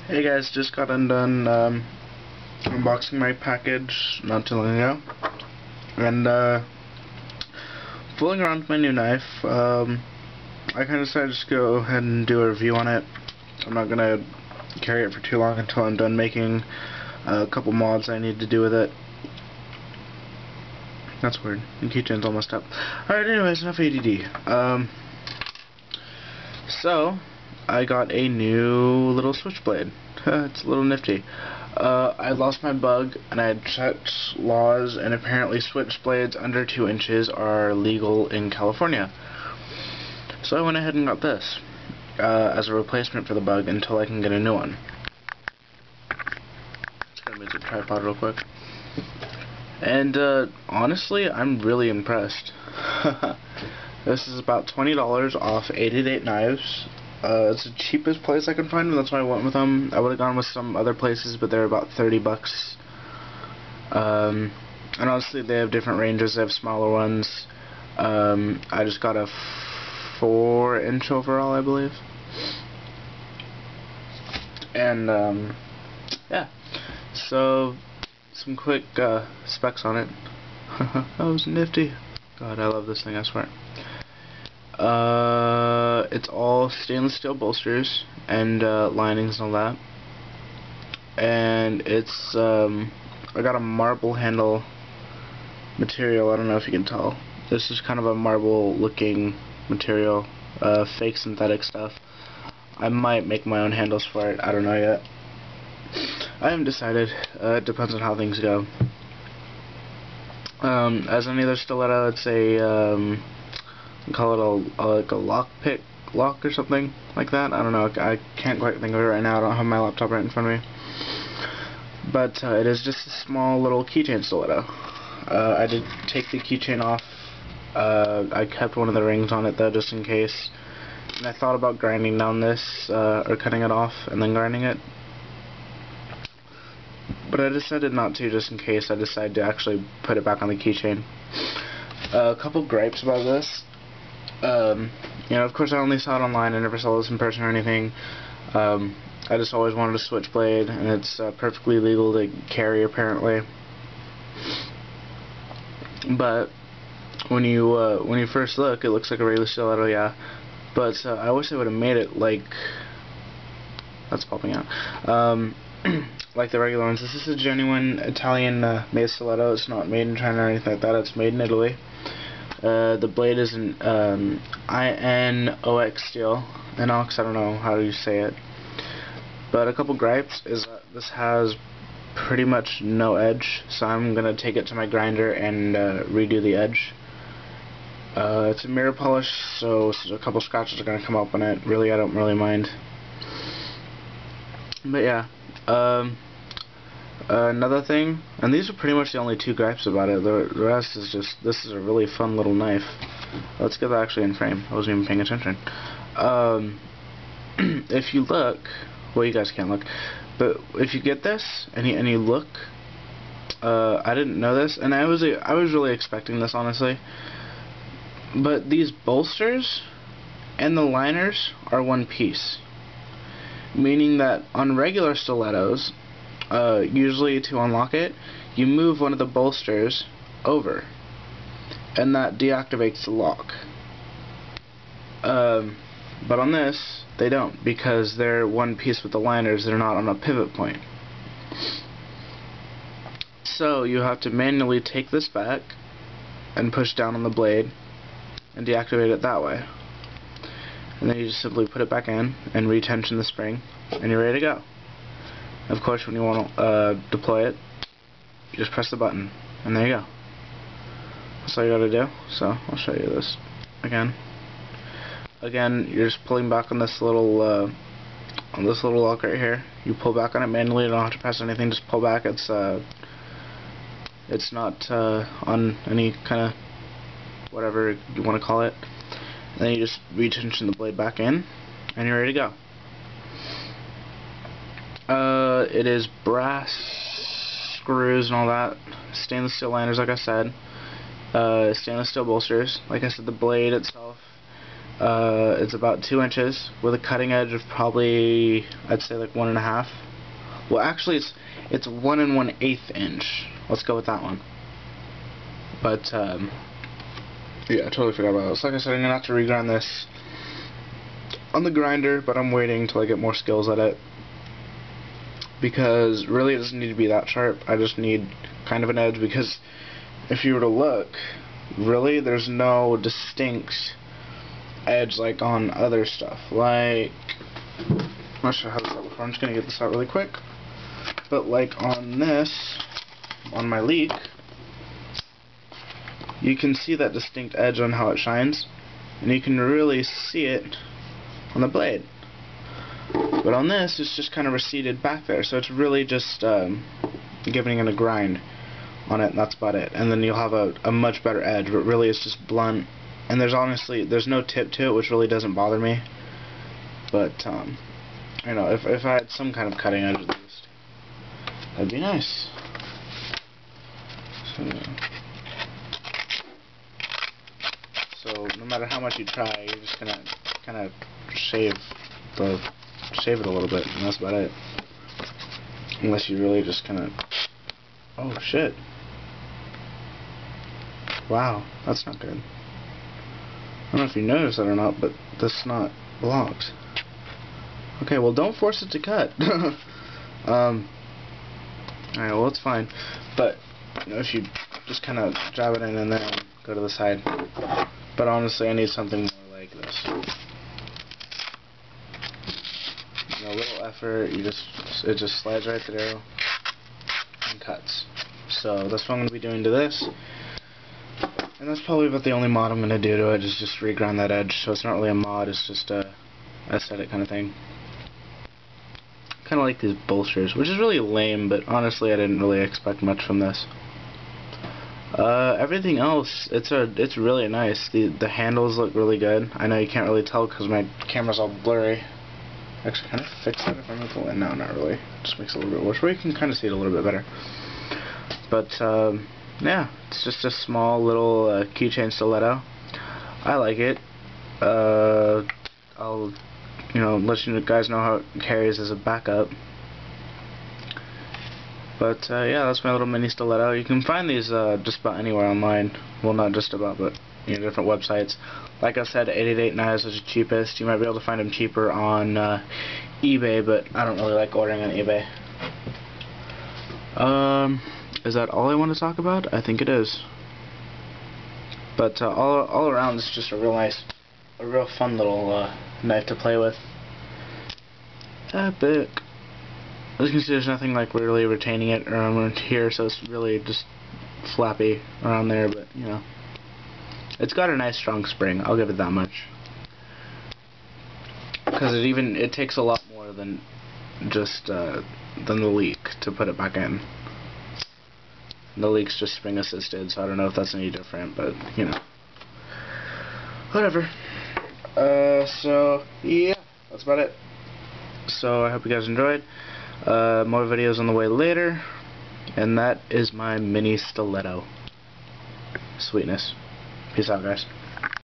Hey guys, just got undone unboxing my package not too long ago, and fooling around with my new knife. I kind of decided to just go ahead and do a review on it. I'm not gonna carry it for too long until I'm done making a couple mods I need to do with it. That's weird. The keychain's almost up. Alright, anyways, enough ADD. So I got a new little switchblade. It's a little nifty. I lost my bug, and I had checked laws, and apparently switchblades under 2 inches are legal in California. So I went ahead and got this as a replacement for the bug until I can get a new one. Just gonna move the tripod real quick. And honestly, I'm really impressed. This is about $20 off 888 Knives. It's the cheapest place I can find them, that's why I went with them. I would have gone with some other places, but they're about 30 bucks. And honestly, they have different ranges. They have smaller ones. I just got a 4-inch overall, I believe. And yeah, so some quick specs on it. That was nifty. God, I love this thing, I swear. It's all stainless steel bolsters and linings and all that. And it's I got a marble handle material. I don't know if you can tell. This is kind of a marble looking material, fake synthetic stuff. I might make my own handles for it. I don't know yet. I haven't decided. It depends on how things go. As any other stiletto, it's a call it like a lock or something like that. I don't know. I can't quite think of it right now. I don't have my laptop right in front of me. But it is just a small little keychain stiletto. I did take the keychain off. I kept one of the rings on it though, just in case. And I thought about grinding down this or cutting it off and then grinding it. But I decided not to, just in case. I decided to actually put it back on the keychain. A couple gripes about this. You know, of course I only saw it online. I never saw this in person or anything. I just always wanted a switchblade, and it's perfectly legal to carry apparently. But when you first look, it looks like a regular stiletto, yeah. But I wish they would have made it like that's popping out. Like the regular ones. This is a genuine Italian made stiletto. It's not made in China or anything like that. It's made in Italy. The blade is an INOX steel. Inox, I don't know how you say it. But a couple gripes is that this has pretty much no edge, so I'm going to take it to my grinder and redo the edge. It's a mirror polish, so a couple scratches are going to come up on it. Really, I don't really mind. But yeah. Another thing, and these are pretty much the only 2 gripes about it. The rest is just, this is a really fun little knife. Let's get that actually in frame. I wasn't even paying attention. If you look, well, you guys can't look, but if you get this and you look, I didn't know this, and I was really expecting this, honestly. But these bolsters and the liners are one piece, meaning that on regular stilettos, usually to unlock it, you move one of the bolsters over, and that deactivates the lock. But on this, they don't, because they're one piece with the liners. They're not on a pivot point. So you have to manually take this back and push down on the blade and deactivate it that way. And then you just simply put it back in and retension the spring, and you're ready to go. Of course, when you want to deploy it, you just press the button, and there you go. That's all you gotta do. So I'll show you this again. Again, you're just pulling back on this little lock right here. You pull back on it manually. You don't have to press anything. Just pull back. It's not on any kind of whatever you want to call it. And then you just retension the blade back in, and you're ready to go. It is brass screws and all that, stainless steel liners, like I said, stainless steel bolsters. Like I said, the blade itself It's about 2 inches with a cutting edge of probably, I'd say like 1.5. Well, actually, it's 1 1/8 inch. Let's go with that one. But yeah, I totally forgot about it. So like I said, I'm gonna have to regrind this on the grinder, but I'm waiting till I get more skills at it, because really it doesn't need to be that sharp. I just need kind of an edge, because if you were to look, really there's no distinct edge like on other stuff. Like, I'm not sure how this out before. I'm just gonna get this out really quick. But like on this, on my leak, you can see that distinct edge on how it shines, and you can really see it on the blade. But on this, it's just kind of receded back there, so it's really just giving it a grind on it, and that's about it. And then you'll have a much better edge, but really it's just blunt. And there's no tip to it, which really doesn't bother me. But you know, if I had some kind of cutting edge at least, that'd be nice. So no matter how much you try, you're just gonna kind of shave it a little bit, and that's about it. Unless you really just kind of, oh shit! Wow, that's not good. I don't know if you noticed that or not, but this is not blocked. Okay, well, don't force it to cut. Alright, well, it's fine. But you know, if you just kind of jab it in and then go to the side. But honestly, I need something more like this. No little effort. It just slides right through and cuts. So that's what I'm going to be doing to this. And that's probably about the only mod I'm going to do to it, is just regrind that edge. So it's not really a mod, it's just a aesthetic kind of thing. Kind of like these bolsters, which is really lame, but honestly I didn't really expect much from this. Everything else, it's really nice. The handles look really good. I know you can't really tell because my camera's all blurry. Actually, can I fix that if I move the light? No, not really. It just makes it a little bit worse. Where you can kind of see it a little bit better. But yeah, it's just a small little keychain stiletto. I like it. I'll let you guys know how it carries as a backup. But yeah, that's my little mini stiletto. You can find these just about anywhere online. Well, not just about, but different websites. Like I said, 888 knives is the cheapest. You might be able to find them cheaper on eBay, but I don't really like ordering on eBay. Is that all I want to talk about? I think it is. But all around, it's just a real fun little knife to play with. Epic. As you can see, there's nothing like really retaining it around here, so it's really just flappy around there, but it's got a nice strong spring, I'll give it that much. Because it takes a lot more than just than the leak to put it back in. The leak's just spring assisted, so I don't know if that's any different, but whatever. So yeah, that's about it. So I hope you guys enjoyed. More videos on the way later, and that is my mini stiletto. Sweetness. Peace out, guys.